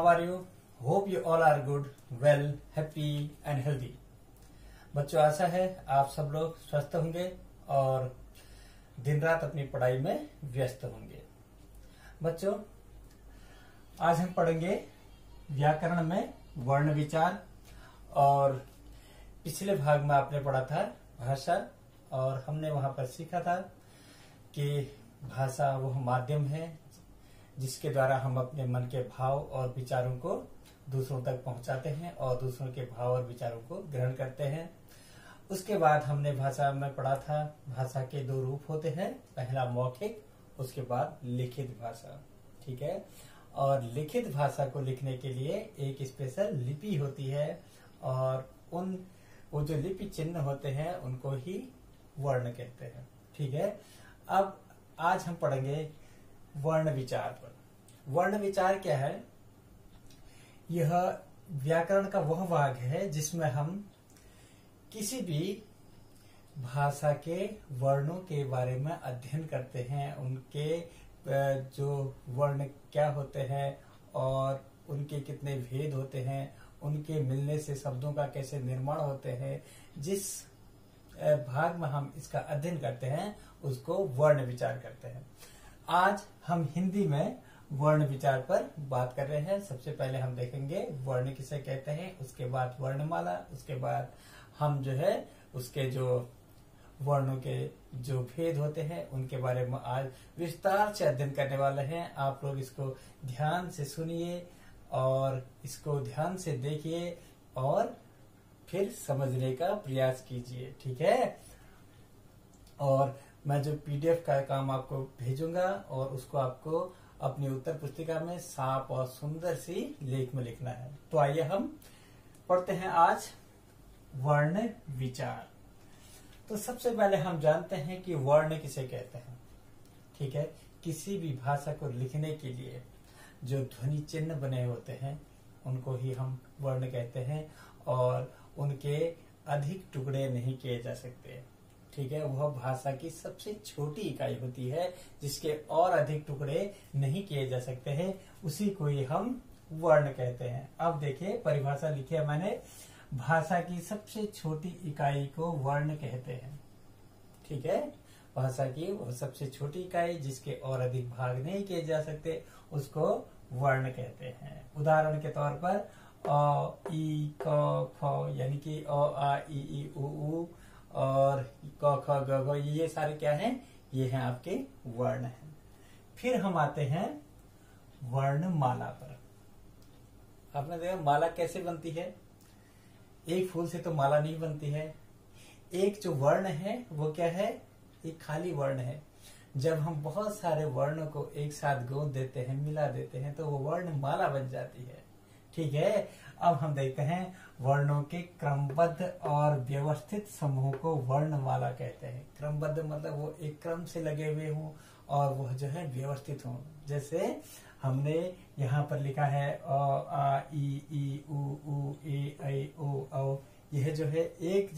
Are you? Hope you all are good, well, happy and healthy. बच्चों, आशा है आप सब लोग स्वस्थ होंगे और दिन रात अपनी पढ़ाई में व्यस्त होंगे। बच्चों, आज हम पढ़ेंगे व्याकरण में वर्ण विचार। और पिछले भाग में आपने पढ़ा था भाषा, और हमने वहां पर सीखा था कि भाषा वह माध्यम है जिसके द्वारा हम अपने मन के भाव और विचारों को दूसरों तक पहुंचाते हैं और दूसरों के भाव और विचारों को ग्रहण करते हैं। उसके बाद हमने भाषा में पढ़ा था भाषा के दो रूप होते हैं, पहला मौखिक, उसके बाद लिखित भाषा। ठीक है। और लिखित भाषा को लिखने के लिए एक स्पेशल लिपि होती है और वो जो लिपि चिन्ह होते हैं उनको ही वर्ण कहते हैं। ठीक है। अब आज हम पढ़ेंगे वर्ण विचार पर। वर्ण विचार क्या है? यह व्याकरण का वह भाग है जिसमें हम किसी भी भाषा के वर्णों के बारे में अध्ययन करते हैं, उनके जो वर्ण क्या होते हैं और उनके कितने भेद होते हैं, उनके मिलने से शब्दों का कैसे निर्माण होते हैं। जिस भाग में हम इसका अध्ययन करते हैं उसको वर्ण विचार कहते हैं। आज हम हिंदी में वर्ण विचार पर बात कर रहे हैं। सबसे पहले हम देखेंगे वर्ण किसे कहते हैं, उसके बाद वर्णमाला, उसके बाद हम जो है उसके जो वर्णों के जो भेद होते हैं उनके बारे में आज विस्तार से अध्ययन करने वाले हैं। आप लोग इसको ध्यान से सुनिए और इसको ध्यान से देखिए और फिर समझने का प्रयास कीजिए। ठीक है। और मैं जो पीडीएफ का काम आपको भेजूंगा और उसको आपको अपनी उत्तर पुस्तिका में साफ और सुंदर सी लेख में लिखना है। तो आइए हम पढ़ते हैं आज वर्ण विचार। तो सबसे पहले हम जानते हैं कि वर्ण किसे कहते हैं। ठीक है। किसी भी भाषा को लिखने के लिए जो ध्वनि चिन्ह बने होते हैं उनको ही हम वर्ण कहते हैं और उनके अधिक टुकड़े नहीं किए जा सकते। ठीक है। वह भाषा की सबसे छोटी इकाई होती है जिसके और अधिक टुकड़े नहीं किए जा सकते हैं, उसी को ही हम वर्ण कहते हैं। अब देखिए परिभाषा लिखी है मैंने, भाषा की सबसे छोटी इकाई को वर्ण कहते हैं। ठीक है। भाषा की वह सबसे छोटी इकाई जिसके और अधिक भाग नहीं किए जा सकते उसको वर्ण कहते हैं। उदाहरण के तौर पर अ, ई, क, ख, यानी कि अ, आ, ई, उ और क, ख, ग, घ, ये सारे क्या हैं? ये हैं आपके वर्ण हैं। फिर हम आते हैं वर्णमाला पर। आपने देखा माला कैसे बनती है? एक फूल से तो माला नहीं बनती है। एक जो वर्ण है वो क्या है? एक खाली वर्ण है। जब हम बहुत सारे वर्णों को एक साथ गोद देते हैं, मिला देते हैं, तो वो वर्णमाला बन जाती है। ठीक है। अब हम देखते हैं वर्णों के क्रमबद्ध और व्यवस्थित समूह को वर्णमाला कहते हैं। क्रमबद्ध मतलब वो एक क्रम से लगे हुए हों और वह जो है व्यवस्थित हों। जैसे हमने यहाँ पर लिखा है अ, आ, ई, उ, ए, ऐ, ओ, औ। यह जो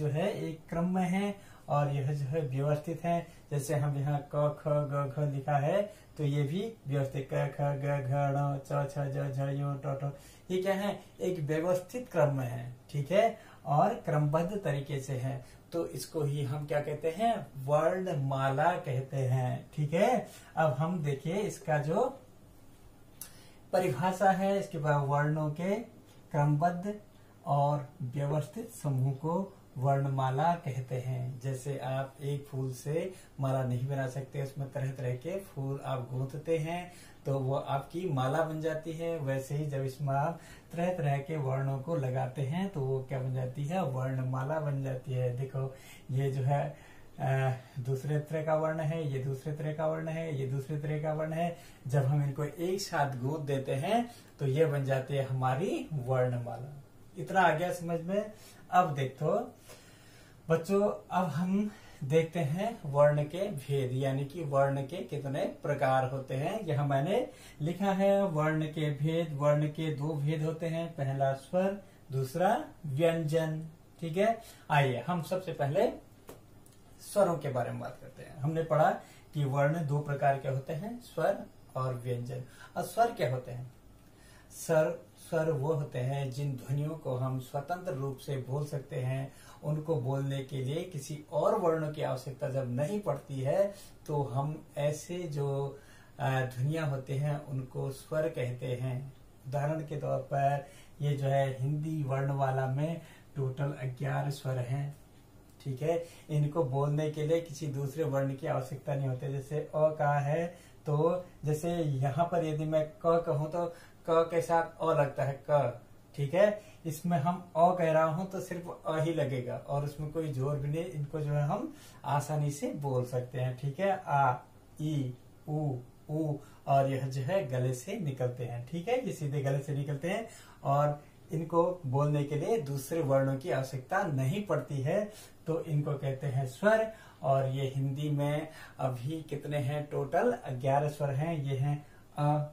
है एक क्रम में है और यह जो है व्यवस्थित है। जैसे हम यहाँ क, ख, ग, घ लिखा है तो ये भी व्यवस्थित क, ख, ग, घ, ण, च, छ, ज, झ, य, ट, ठ। ये क्या है? एक व्यवस्थित क्रम में है। ठीक है। और क्रमबद्ध तरीके से है, तो इसको ही हम क्या कहते हैं? वर्णमाला कहते हैं। ठीक है। अब हम देखिए इसका जो परिभाषा है, इसके बाद वर्णों के क्रमबद्ध और व्यवस्थित समूह को वर्णमाला कहते हैं। जैसे आप एक फूल से माला नहीं बना सकते, उसमें तरह तरह के फूल आप गूंथते हैं तो वो आपकी माला बन जाती है। वैसे ही जब इसमें आप तरह तरह के वर्णों को लगाते हैं तो वो क्या बन जाती है? वर्णमाला बन जाती है। देखो ये जो है दूसरे तरह का वर्ण है, ये दूसरे तरह का वर्ण है, ये दूसरे तरह का वर्ण है। जब हम इनको एक साथ गूंथ देते हैं तो ये बन जाती है हमारी वर्णमाला। इतना आ गया समझ में? अब देखो बच्चों, अब हम देखते हैं वर्ण के भेद, यानी कि वर्ण के कितने प्रकार होते हैं। यह मैंने लिखा है वर्ण के भेद। वर्ण के दो भेद होते हैं, पहला स्वर, दूसरा व्यंजन। ठीक है। आइए हम सबसे पहले स्वरों के बारे में बात करते हैं। हमने पढ़ा कि वर्ण दो प्रकार के होते हैं, स्वर और व्यंजन। और स्वर क्या होते हैं? स्वर वो होते हैं जिन ध्वनियों को हम स्वतंत्र रूप से बोल सकते हैं। उनको बोलने के लिए किसी और वर्ण की आवश्यकता जब नहीं पड़ती है तो हम ऐसे जो ध्वनियां होते हैं उनको स्वर कहते हैं। उदाहरण के तौर पर ये जो है हिंदी वर्णमाला में टोटल 11 स्वर हैं। ठीक है, इनको बोलने के लिए किसी दूसरे वर्ण की आवश्यकता नहीं होती। जैसे अ का है तो जैसे यहाँ पर यदि मैं क कहूँ तो क के साथ अ लगता है क। ठीक है, इसमें हम अ कह रहा हूं तो सिर्फ अ ही लगेगा और उसमें कोई जोर भी नहीं। इनको जो है हम आसानी से बोल सकते हैं। ठीक है, आ, ई, उ और यह जो है गले से निकलते हैं। ठीक है, ये सीधे गले से निकलते हैं और इनको बोलने के लिए दूसरे वर्णों की आवश्यकता नहीं पड़ती है, तो इनको कहते हैं स्वर। और ये हिंदी में अभी कितने हैं? टोटल 11 स्वर हैं। ये हैं अ,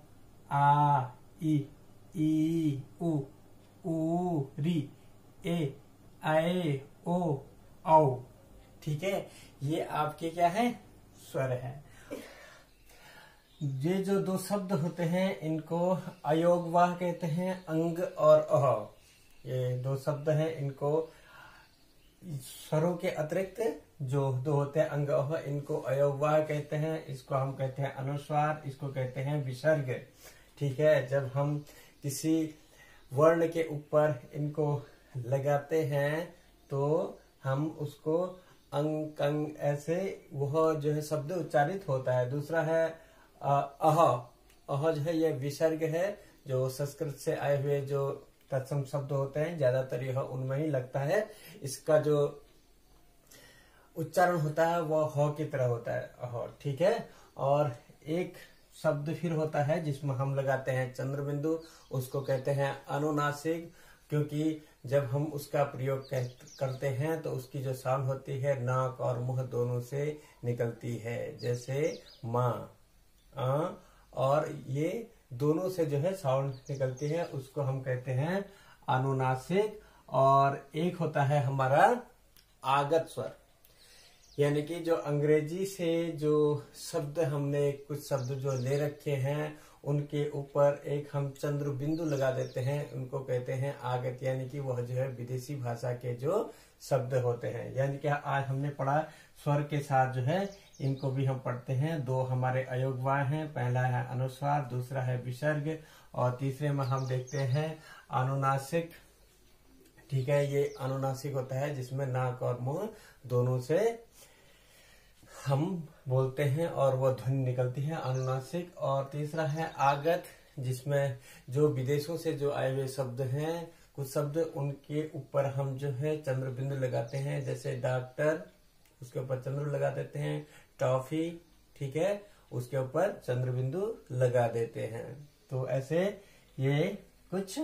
आ, ई, उ, री, ए, आए, ओ, औ। ठीक है, ये आपके क्या है? स्वर हैं। ये जो दो शब्द होते हैं इनको अयोगवाह कहते हैं, अंग और अह। ये दो शब्द हैं, इनको स्वरों के अतिरिक्त जो दो होते हैं अंग अह, इनको अयोगवाह कहते हैं। इसको हम कहते हैं अनुस्वार, इसको कहते हैं विसर्ग। ठीक है, जब हम किसी वर्ण के ऊपर इनको लगाते हैं तो हम उसको अंग कंग ऐसे वह जो है शब्द उच्चारित होता है। दूसरा है अह। अह जो है यह विसर्ग है, जो संस्कृत से आए हुए जो तत्सम शब्द होते हैं ज्यादातर यह उनमें ही लगता है। इसका जो उच्चारण होता है वह ह की तरह होता है, अह। ठीक है, और एक शब्द फिर होता है जिसमें हम लगाते हैं चंद्र बिंदु, उसको कहते हैं अनुनासिक। क्योंकि जब हम उसका प्रयोग करते हैं तो उसकी जो साउंड होती है नाक और मुंह दोनों से निकलती है। जैसे माँ, और ये दोनों से जो है साउंड निकलती है, उसको हम कहते हैं अनुनासिक। और एक होता है हमारा आगत स्वर, यानी कि जो अंग्रेजी से जो शब्द हमने कुछ शब्द जो ले रखे हैं उनके ऊपर एक हम चंद्र बिंदु लगा देते हैं, उनको कहते हैं आगत। यानी कि वह जो है विदेशी भाषा के जो शब्द होते हैं। यानी कि आज हमने पढ़ा स्वर के साथ जो है इनको भी हम पढ़ते हैं। दो हमारे अयोगवाह हैं, पहला है अनुस्वार, दूसरा है विसर्ग, और तीसरे में हम देखते हैं अनुनासिक। ठीक है, ये अनुनासिक होता है जिसमें नाक और मुंह दोनों से हम बोलते हैं और वो ध्वनि निकलती है, अनुनासिक। और तीसरा है आगत, जिसमें जो विदेशों से जो आए हुए शब्द हैं, कुछ शब्द उनके ऊपर हम जो है चंद्र बिंदु लगाते हैं। जैसे डॉक्टर, उसके ऊपर चंद्र लगा देते हैं। टॉफी, ठीक है, उसके ऊपर चंद्र बिंदु लगा देते हैं। तो ऐसे ये कुछ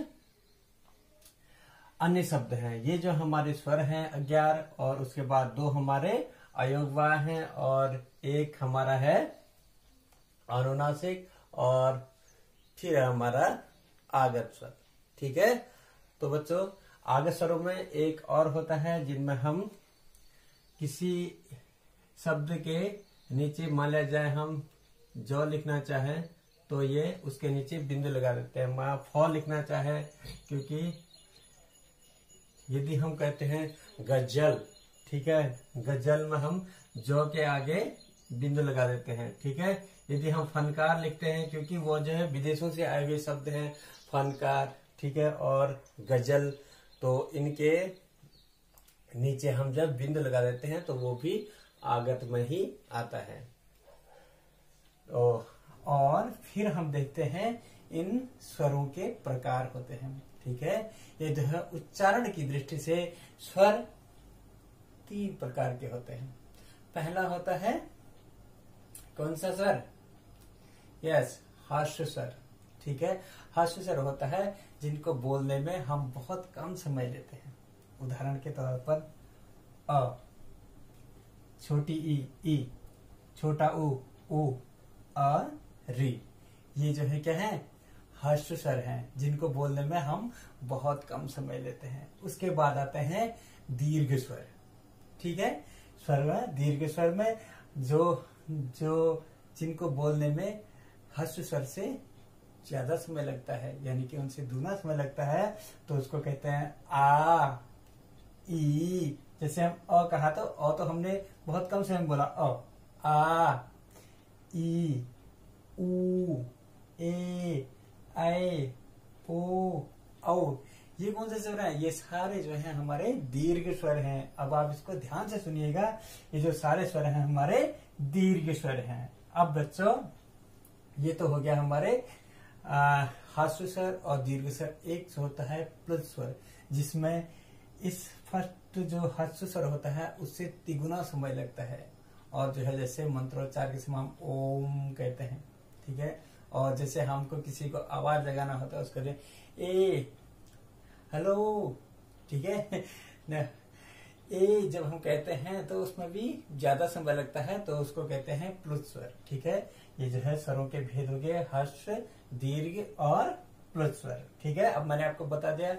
अन्य शब्द हैं। ये जो हमारे स्वर हैं 11, और उसके बाद दो हमारे अयोगवाह हैं और एक हमारा है अनुनासिक, और फिर हमारा आगत स्वर। ठीक है, तो बच्चों आगत स्वरों में एक और होता है जिनमें हम किसी शब्द के नीचे, मान लिया जाए हम जो लिखना चाहें तो ये उसके नीचे बिंदु लगा देते हैं। मैं फ लिखना चाहे, क्योंकि यदि हम कहते हैं गजल, ठीक है, गजल में हम जो के आगे बिंदु लगा देते हैं। ठीक है, यदि हम फनकार लिखते हैं, क्योंकि वो जो है विदेशों से आए हुए शब्द हैं, फनकार, ठीक है, और गजल, तो इनके नीचे हम जब बिंदु लगा देते हैं तो वो भी आगत में ही आता है। और फिर हम देखते हैं इन स्वरों के प्रकार होते हैं। ठीक है, ये जो है उच्चारण की दृष्टि से स्वर 3 प्रकार के होते हैं। पहला होता है कौन सा स्वर? यस, हास्य स्वर। ठीक है, हास्य स्वर होता है जिनको बोलने में हम बहुत कम समय लेते हैं। उदाहरण के तौर पर अ, छोटी ई, छोटा उ, अ, री। ये जो है क्या है? हास्य स्वर हैं जिनको बोलने में हम बहुत कम समय लेते हैं। उसके बाद आते हैं दीर्घ स्वर। ठीक है, स्वर में दीर्घ स्वर में जो जिनको बोलने में हास्य स्वर से ज्यादा समय लगता है, यानी कि उनसे दूना समय लगता है, तो उसको कहते हैं आ, ई। जैसे हम अ कहा तो हमने बहुत कम समय में बोला, आ, ई, ऊ, ए, ऐ, ओ, औ। ये कौन से स्वर हैं? ये सारे जो हैं हमारे दीर्घ स्वर हैं। अब आप इसको ध्यान से सुनिएगा, ये जो सारे स्वर हैं हमारे दीर्घ स्वर हैं। अब बच्चों, ये तो हो गया हमारे ह्रस्व स्वर और दीर्घ स्वर। एक होता है प्लुत स्वर, जिसमें इस फर्स्ट जो ह्रस्व स्वर होता है उससे तिगुना समय लगता है, और जो है जैसे मंत्रोच्चार के समय हम ओम कहते हैं, ठीक है। और जैसे हमको किसी को आवाज लगाना होता है उसको ए, हेलो, ठीक है न, ए जब हम कहते हैं तो उसमें भी ज्यादा समय लगता है, तो उसको कहते हैं प्लुत स्वर, ठीक है। ये जो है स्वरों के भेद हो गए, ह्रस्व, दीर्घ और प्लुत स्वर, ठीक है। अब मैंने आपको बता दिया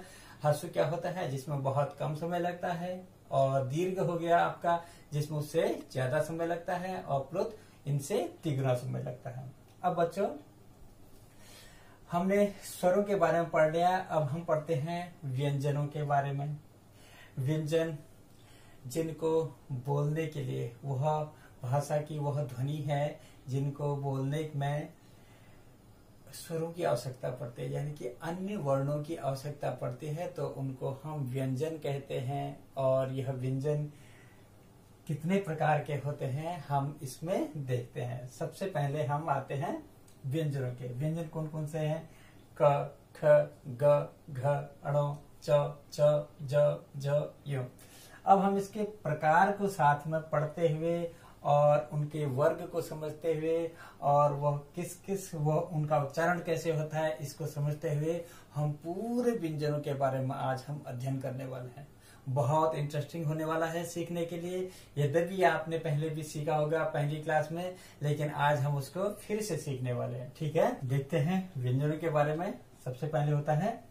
ह्रस्व क्या होता है, जिसमें बहुत कम समय लगता है, और दीर्घ हो गया आपका जिसमें उससे ज्यादा समय लगता है, और प्लुत इनसे तिगुना समय लगता है। अब बच्चों, हमने स्वरों के बारे में पढ़ लिया, अब हम पढ़ते हैं व्यंजनों के बारे में। व्यंजन जिनको बोलने के लिए वह भाषा की वह ध्वनि है जिनको बोलने में स्वरों की आवश्यकता पड़ती है, यानी कि अन्य वर्णों की आवश्यकता पड़ती है, तो उनको हम व्यंजन कहते हैं। और यह व्यंजन कितने प्रकार के होते हैं हम इसमें देखते हैं। सबसे पहले हम आते हैं व्यंजनों के। व्यंजन कौन कौन से हैं? क, ख, ग, घ, ण, च, च, ज, ज, य। अब हम इसके प्रकार को साथ में पढ़ते हुए और उनके वर्ग को समझते हुए और वह किस किस वह उनका उच्चारण कैसे होता है इसको समझते हुए हम पूरे व्यंजनों के बारे में आज हम अध्ययन करने वाले हैं। बहुत इंटरेस्टिंग होने वाला है सीखने के लिए। यद्यपि आपने पहले भी सीखा होगा पहली क्लास में, लेकिन आज हम उसको फिर से सीखने वाले हैं, ठीक है। देखते हैं व्यंजनों के बारे में। सबसे पहले होता है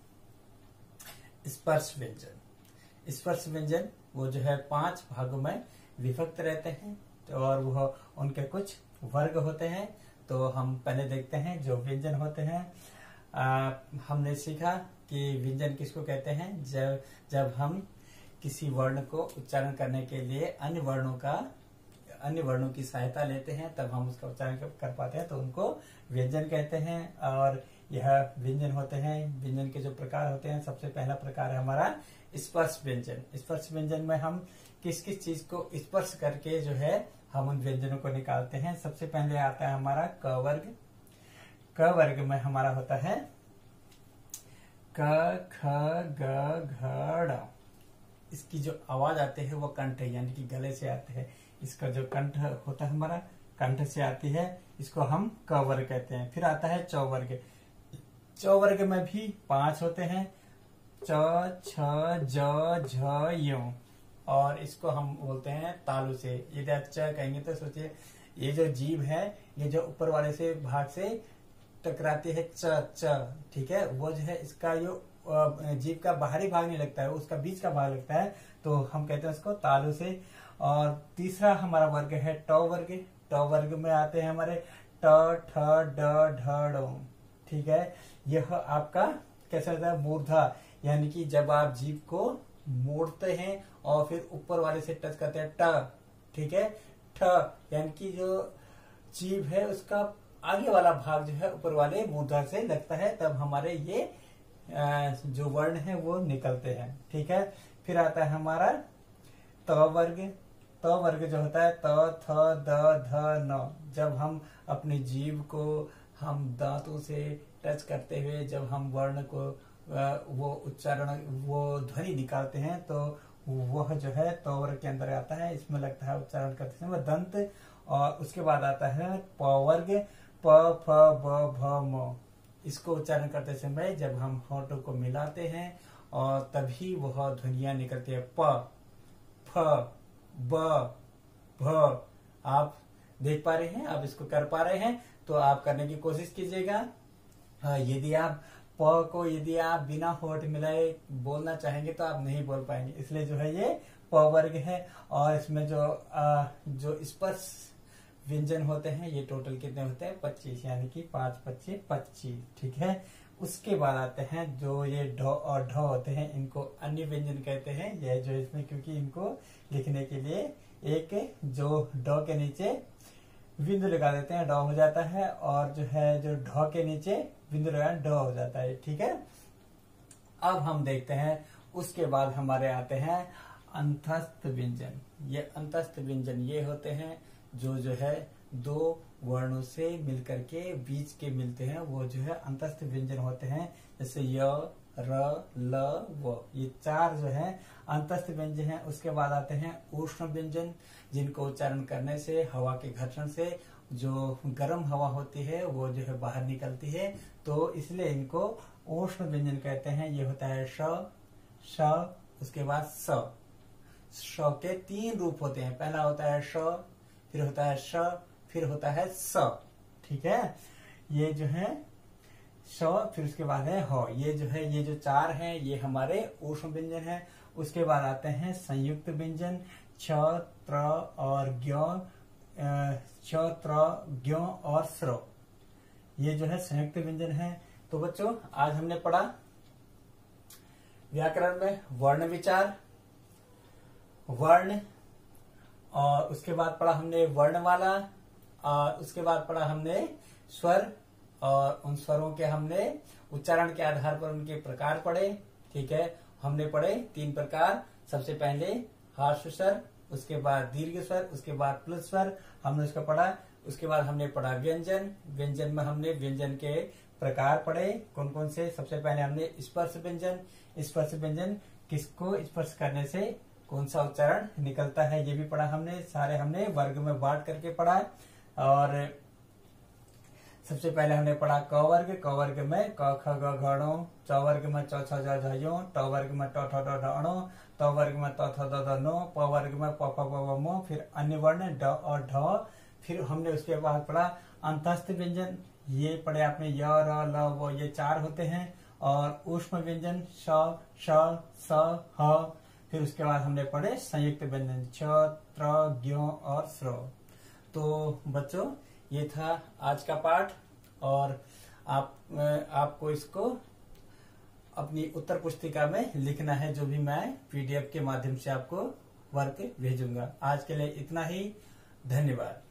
स्पर्श व्यंजन। स्पर्श व्यंजन वो जो है 5 भागों में विभक्त रहते हैं, और वह उनके कुछ वर्ग होते हैं। तो हम पहले देखते हैं जो व्यंजन होते हैं। हमने सीखा कि व्यंजन किसको कहते हैं, जब हम किसी वर्ण को उच्चारण करने के लिए अन्य वर्णों की सहायता लेते हैं, तब हम उसका उच्चारण कर पाते हैं, तो उनको व्यंजन कहते हैं। और यह व्यंजन होते हैं, व्यंजन के जो प्रकार होते हैं, सबसे पहला प्रकार है हमारा स्पर्श व्यंजन। स्पर्श व्यंजन में हम किस किस चीज को स्पर्श करके जो है हम उन व्यंजनों को निकालते हैं। सबसे पहले आता है हमारा क वर्ग। क वर्ग में हमारा होता है क, ख, ग, घ, ड़। इसकी जो आवाज आती है वो कंठ यानी कि गले से आते हैं। इसका जो कंठ होता है हमारा कंठ से आती है, इसको हम क वर्ग कहते हैं। फिर आता है च वर्ग। च वर्ग में भी 5 होते हैं, च, छ, ज, झ, य। और इसको हम बोलते हैं तालु से। यदि आप च कहेंगे तो सोचिए ये जो जीभ है ये जो ऊपर वाले से भाग से टकराती है च, ठीक है, वो जो है इसका जो जीभ का बाहरी भाग नहीं लगता है, उसका बीच का भाग लगता है, तो हम कहते हैं उसको तालु से। और तीसरा हमारा वर्ग है ट वर्ग। ट वर्ग में आते हैं हमारे ट, ठ, ड, ढ, ड़, ठीक है। यह आपका कैसा होता है? मूर्धा, यानी कि जब आप जीभ को मोड़ते हैं और फिर ऊपर वाले से टच करते हैं ट, ठीक है। ठ यानी कि जो जीभ है उसका आगे वाला भाग जो है ऊपर वाले मूर्धा से लगता है, तब हमारे ये जो वर्ण है वो निकलते हैं, ठीक है। फिर आता है हमारा त वर्ग। त वर्ग जो होता है त, थ, द, ध, न। जब हम अपनी जीभ को हम दांतों से टच करते हुए जब हम वर्ण को वो उच्चारण वो ध्वनि निकालते हैं, तो वह जो है त वर्ग के अंदर आता है। इसमें लगता है उच्चारण करते समय दंत। और उसके बाद आता है प वर्ग। प, फ, ब, भ, म। इसको उच्चारण करते समय जब हम होठों को मिलाते हैं और तभी वह ध्वनियां निकलती है प, फ, ब, भ। आप देख पा रहे हैं, आप इसको कर पा रहे हैं, तो आप करने की कोशिश कीजिएगा। यदि आप प को यदि आप बिना होठ मिलाए बोलना चाहेंगे तो आप नहीं बोल पाएंगे, इसलिए जो है ये प वर्ग है। और इसमें जो स्पर्श व्यंजन होते हैं। ये टोटल कितने होते हैं? 25, यानी कि 5 25 25। ठीक है। उसके बाद आते हैं जो ये ढ और ढ होते हैं, इनको अन्य व्यंजन कहते हैं। ये जो इसमें, क्योंकि इनको लिखने के लिए एक जो ढ के नीचे बिंदु लगा देते हैं, ड हो जाता है, और जो है जो ढ के नीचे बिंदु लगा ड हो जाता है। ठीक है। अब हम देखते हैं, उसके बाद हमारे आते हैं अंतस्थ व्यंजन। ये अंतस्थ व्यंजन ये होते हैं जो है दो वर्णों से मिलकर के बीच के मिलते हैं, वो जो है अंतस्थ व्यंजन होते हैं। जैसे य, र, ल, व, ये 4 जो है अंतस्थ व्यंजन हैं। उसके बाद आते हैं उष्ण व्यंजन, जिनको उच्चारण करने से हवा के घर्षण से जो गर्म हवा होती है वो जो है बाहर निकलती है, तो इसलिए इनको उष्ण व्यंजन कहते हैं। ये होता है श, श, उसके बाद स। श के 3 रूप होते हैं। पहला होता है श, फिर होता है श, फिर होता है स। ठीक है। ये जो है श, फिर उसके बाद है ह। ये जो है, ये जो 4 हैं ये हमारे उष्ण व्यंजन है। उसके बाद आते हैं संयुक्त व्यंजन, छ, त्र और ज्ञ, छ, त्र, ज्ञ और स्र। ये जो है संयुक्त व्यंजन है। तो बच्चों, आज हमने पढ़ा व्याकरण में वर्ण विचार, वर्ण, और उसके बाद पढ़ा हमने वर्णमाला, और उसके बाद पढ़ा हमने स्वर, और उन स्वरों के हमने उच्चारण के आधार पर उनके प्रकार पढ़े। ठीक है। हमने पढ़े 3 प्रकार। सबसे पहले हार्श स्वर, उसके बाद दीर्घ स्वर, उसके बाद प्लुत स्वर हमने उसका पढ़ा। उसके बाद हमने पढ़ा व्यंजन। व्यंजन में हमने व्यंजन के प्रकार पढ़े, कौन कौन से। सबसे पहले हमने स्पर्श व्यंजन। स्पर्श व्यंजन किसको स्पर्श करने से कौन सा उच्चारण निकलता है, ये भी पढ़ा हमने। सारे हमने वर्ग में बांट करके पढ़ा। और सबसे पहले हमने पढ़ा क वर्ग। क वर्ग में क, ख, ग, घ, ङ। च वर्ग में च, छ, ज, झ, ञ। ट वर्ग में ट, ठ, ड, ढ, ण। त वर्ग में त, थ, द, ध, न। प वर्ग में प, फ, ब, भ, म। फिर अन्य वर्ण ड और ढ। फिर हमने उसके बाद पढ़ा अंतस्थ व्यंजन। ये पढ़े आपने य, र, ल, व, ये 4 होते हैं। और ऊष्म व्यंजन श, श, स, ह। फिर उसके बाद हमने पढ़े संयुक्त व्यंजन छ, त्र, ज्ञ और स्र। तो बच्चों, ये था आज का पाठ, और आपको इसको अपनी उत्तर पुस्तिका में लिखना है, जो भी मैं PDF के माध्यम से आपको वर्क भेजूंगा। आज के लिए इतना ही। धन्यवाद।